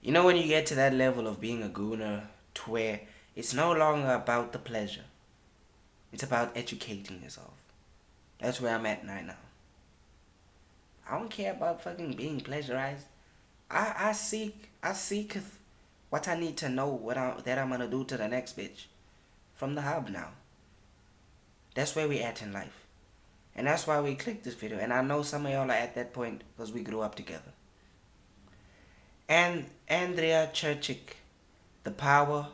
You know when you get to that level of being a gooner to where it's no longer about the pleasure. It's about educating yourself. That's where I'm at right now. I don't care about fucking being pleasurized. I seek what I need to know that I'm gonna do to the next bitch from the hub now. That's where we at in life. And that's why we clicked this video. And I know some of y'all are at that point because we grew up together. And Andrea Churchick, the power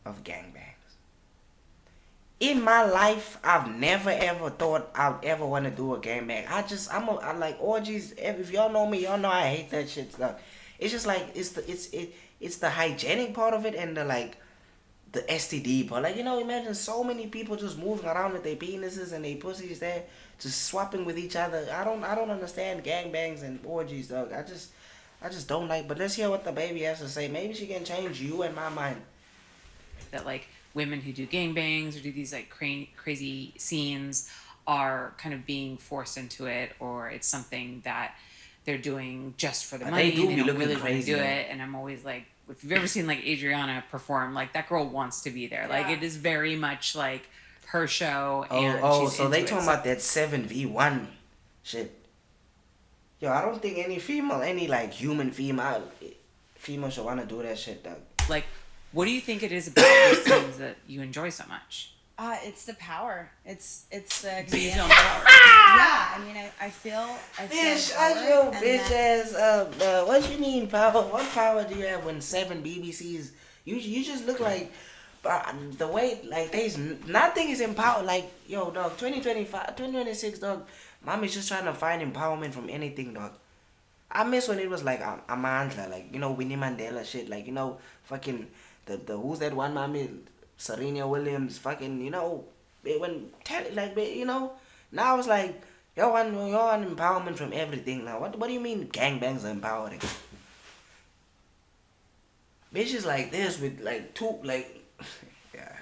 of gangbangs. In my life, I've never ever thought I'd ever want to do a gangbang. I like orgies. If y'all know me, y'all know I hate that shit stuff. It's just like it's the hygienic part of it and the STD part. Like, imagine so many people just moving around with their penises and their pussies there, just swapping with each other. I don't understand gangbangs and orgies, dog. I just don't like. But let's hear what the baby has to say. Maybe she can change you and my mind. That like women who do gangbangs or do these like crazy scenes are kind of being forced into it, or it's something that they're doing just for the money. They do and be they don't looking really want to crazy. do it. And I'm always like, if you've ever seen like Adriana perform, like that girl wants to be there. Like it is very much like her show. And So they talking about that 7v1 shit. Yo, I don't think any like human female should wanna do that shit, dog. Like, what do you think it is about these scenes that you enjoy so much? It's the power. It's the So you expanding feel power. empowered. Yeah, I mean, I feel Bitch, empowered, shut your and bitch that- ass up. What you mean power? What power do you have when 7 BBCs? You just look like the way like there's nothing is empowered. Like, yo, dog, 2025, 2026, dog. Mommy's just trying to find empowerment from anything, dog. I miss when it was like Amandla, like, Winnie Mandela shit, like, fucking the who's that one mommy, Serena Williams, fucking, when now it's like you want empowerment from everything now. What do you mean gangbangs are empowering? Bitches like this with like two like yeah.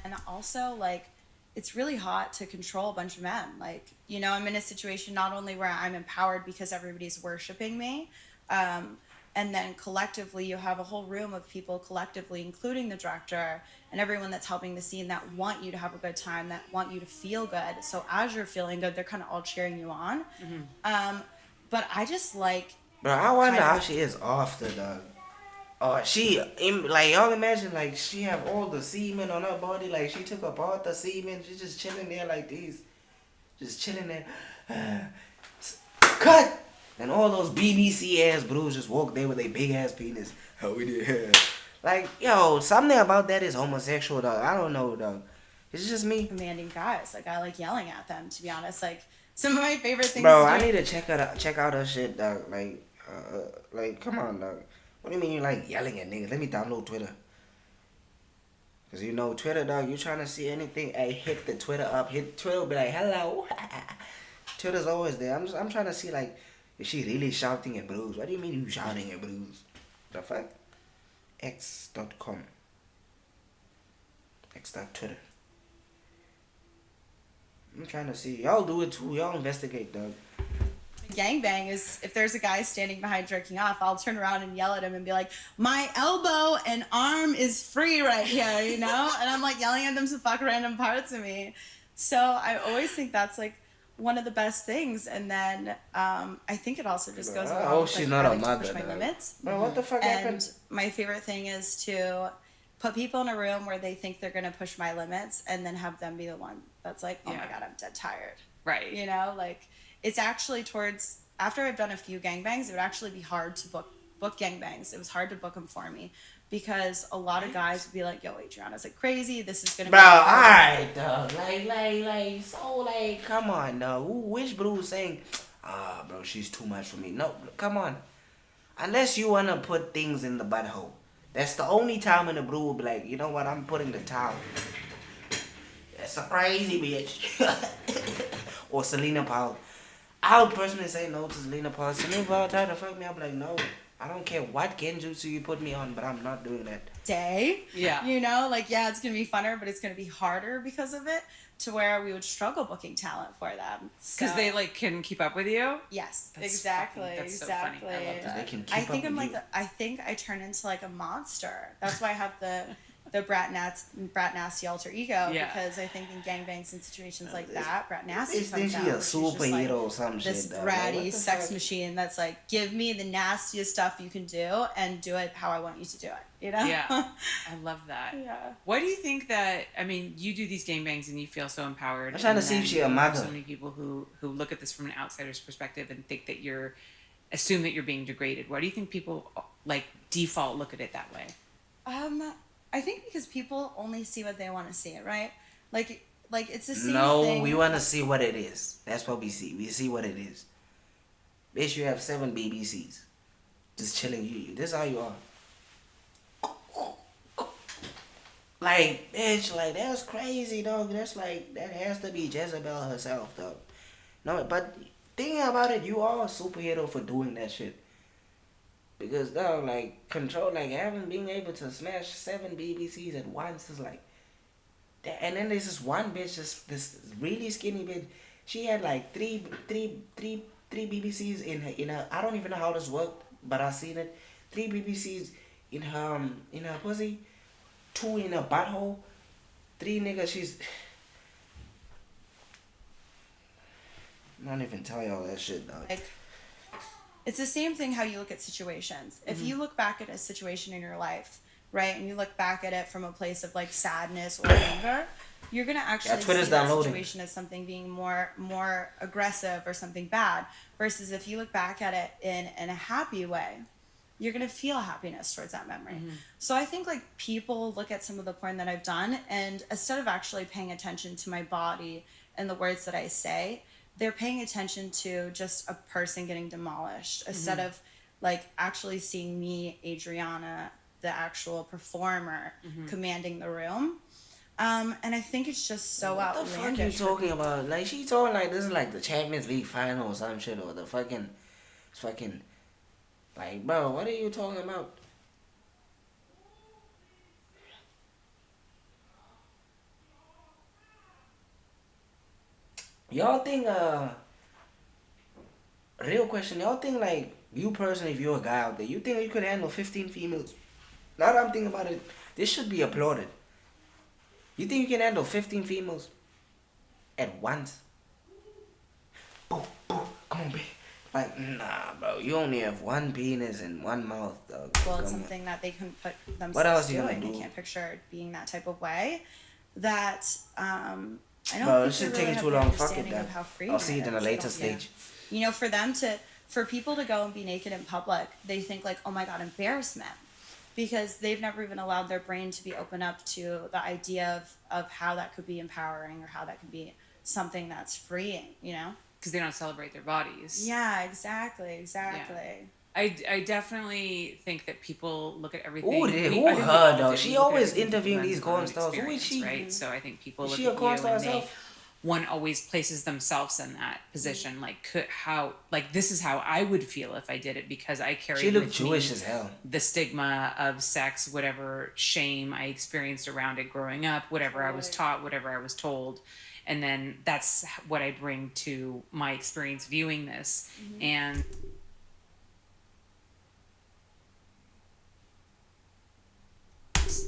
and also like it's really hot to control a bunch of men. Like, I'm in a situation not only where I'm empowered because everybody's worshiping me, and then collectively you have a whole room of people collectively, including the director and everyone that's helping the scene, that want you to have a good time, that want you to feel good. So as you're feeling good, they're kind of all cheering you on. But I just like Bro, I wonder kind how of she is after, dog. Like, y'all imagine, like, she have all the semen on her body, like, she took apart the semen, she's just chilling there like these, just chilling there, cut, and all those BBC ass bros just walk there with a big ass penis. How we did, like, yo, something about that is homosexual, dog. I don't know, dog. It's just me, commanding guys. Like, I like yelling at them, to be honest. Like, some of my favorite things bro. to I do. need to check out her shit, dog. Like, come on, dog. What do you mean you like yelling at niggas? Let me download Twitter. Cause Twitter, dog, you trying to see anything, hey, hit the Twitter up. Hit Twitter, be like, hello. Twitter's always there. I'm trying to see, like, is she really shouting at bros? What do you mean you shouting at bros? The fuck? X.com. X.Twitter. I'm trying to see. Y'all do it too. Y'all investigate, dog. Gangbang is if there's a guy standing behind jerking off, I'll turn around and yell at him and be like, my elbow and arm is free right here, and I'm like yelling at them to fuck random parts of me. So I always think that's like one of the best things. And then I think it also just goes along with, she's like, not I a like to mother, push my dog. limits. Bro, what the fuck happened? And my favorite thing is to put people in a room where they think they're gonna push my limits, and then have them be the one that's like, oh my god, I'm dead tired. Right. Like, it's actually towards after I've done a few gangbangs, it would actually be hard to book gangbangs. It was hard to book them for me because a lot of guys would be like, yo, Adriana's like crazy. This is gonna Bro, be alright, dog. Come on, dog. Which bro is saying, bro, she's too much for me? No, come on. Unless you wanna put things in the butthole. That's the only time when the bro will be like, you know what, I'm putting the towel. That's a crazy bitch. Or Selena Powell. I would personally say no to Selena Powell. Selena Powell tried to fuck me. I'll be like, no. I don't care what genjutsu you put me on, but I'm not doing that. Day. Yeah. You know, like, yeah, it's going to be funner, but it's going to be harder because of it, to where we would struggle booking talent for them. Because So, they like can keep up with you. yes, That's exactly. fucking- that's so exactly. funny. I love that. They can keep I think up I'm with like you. I think I turn into like a monster. That's why I have the brat nasty alter ego, Yeah. because I think in gangbangs and situations like that, brat nasty Is comes she out. a She's just like superhero or some this shit? Though? Like, bratty what the sex fuck? machine that's like, give me the nastiest stuff you can do and do it how I want you to do it. You know? Yeah. I love that. Yeah. Why do you think that? I mean, you do these gangbangs and you feel so empowered. I'm trying to and see if then she a you have mother. So many people who look at this from an outsider's perspective and think that assume that you're being degraded. Why do you think people like default look at it that way? I think because people only see what they want to see, right? Like it's the same No, thing. we want to see what it is. That's what we see. We see what it is. Bitch, you have 7 BBCs. Just chilling you. This is how you are. Like, bitch, like, that's crazy, dog. That's like, that has to be Jezebel herself, dog. No, but thinking about it, you are a superhero for doing that shit. Because, dog, like, being able to smash 7 BBCs at once is like, and then there's this one bitch, this really skinny bitch. She had like three BBCs in her. I don't even know how this worked, but I seen it. 3 BBCs in her pussy, 2 in her butthole, 3 niggas. She's. I'm not even tell y'all that shit, dog. Like, it's the same thing how you look at situations. If you look back at a situation in your life, right, and you look back at it from a place of like sadness or anger, you're gonna actually see Twitter's that downloading. situation as something being more aggressive or something bad. Versus if you look back at it in a happy way, you're gonna feel happiness towards that memory. So I think like people look at some of the porn that I've done, and instead of actually paying attention to my body and the words that I say, they're paying attention to just a person getting demolished instead of like actually seeing me, Adriana, the actual performer, commanding the room. And I think it's just so What the outlandish. fuck you talking about? Like, she talking like this is like the Champions League final or some shit, or the fucking, like, bro, what are you talking about? Y'all think, real question, y'all think like, you personally, if you're a guy out there, you think you could handle 15 females? Now that I'm thinking about it, this should be applauded. You think you can handle 15 females at once? Boom, boom, come on, babe. Like, nah, bro, you only have 1 penis and 1 mouth, dog. Well, it's Come on. something that they couldn't put What else themselves you gonna doing. do? I can't picture it being that type of way. That I don't Bro, think this they shit really taking have too the long. Fuck it, understanding then. of how free I'll see it in a is. later They don't- stage. You know, for people to go and be naked in public, they think like, oh my god, embarrassment, because they've never even allowed their brain to be open up to the idea of how that could be empowering or how that could be something that's freeing. You know? Because they don't celebrate their bodies. Yeah, exactly. I definitely think that people look at everything. Who I did? think Who we her all though? do. She We look at always everything through interviewing the these lens of our own corn stars. Who is experience, she? Right. So I think people look She a at corn you star and herself? one always places themselves in that position. Like, this is how I would feel if I did it, because I carry She looked with Jewish me as hell. the stigma of sex, whatever shame I experienced around it growing up, whatever I was taught, whatever I was told. And then that's what I bring to my experience viewing this. And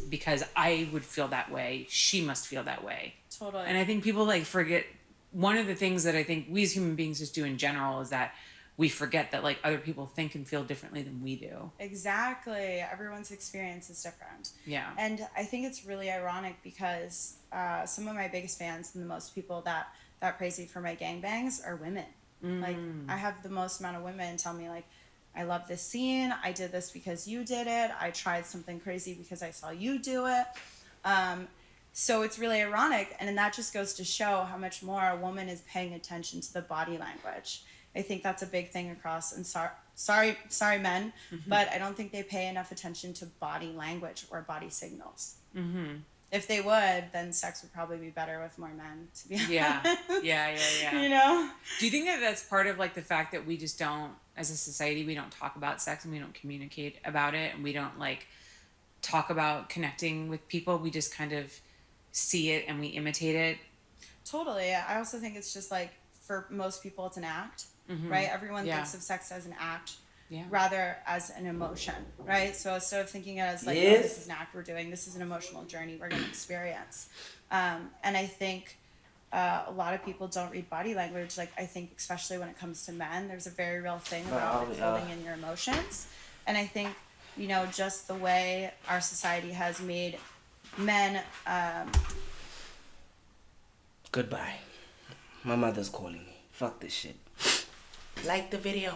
because I would feel that way, she must feel that way. Totally. And I think people like forget, one of the things that I think we as human beings just do in general is that we forget that like other people think and feel differently than we do. Exactly. Everyone's experience is different. Yeah. And I think it's really ironic because some of my biggest fans and the most people that praise me for my gangbangs are women. Like, I have the most amount of women tell me like, I love this scene. I did this because you did it. I tried something crazy because I saw you do it. So it's really ironic. And then that just goes to show how much more a woman is paying attention to the body language. I think that's a big thing across, and sorry men, but I don't think they pay enough attention to body language or body signals. If they would, then sex would probably be better with more men, to be honest. Yeah. You know? Do you think that that's part of like the fact that we just don't, as a society, we don't talk about sex and we don't communicate about it and we don't like talk about connecting with people? We just kind of see it and we imitate it. Totally. I also think it's just like, for most people, it's an act, right? Everyone thinks of sex as an act. Yeah. Rather as an emotion, right? So instead of thinking as like, Yes. oh, this is an act we're doing, this is an emotional journey we're going to experience. And I think a lot of people don't read body language. Like, I think especially when it comes to men, there's a very real thing about holding in your emotions. And I think, you know, just the way our society has made men... Goodbye. My mother's calling me. Fuck this shit. Like the video.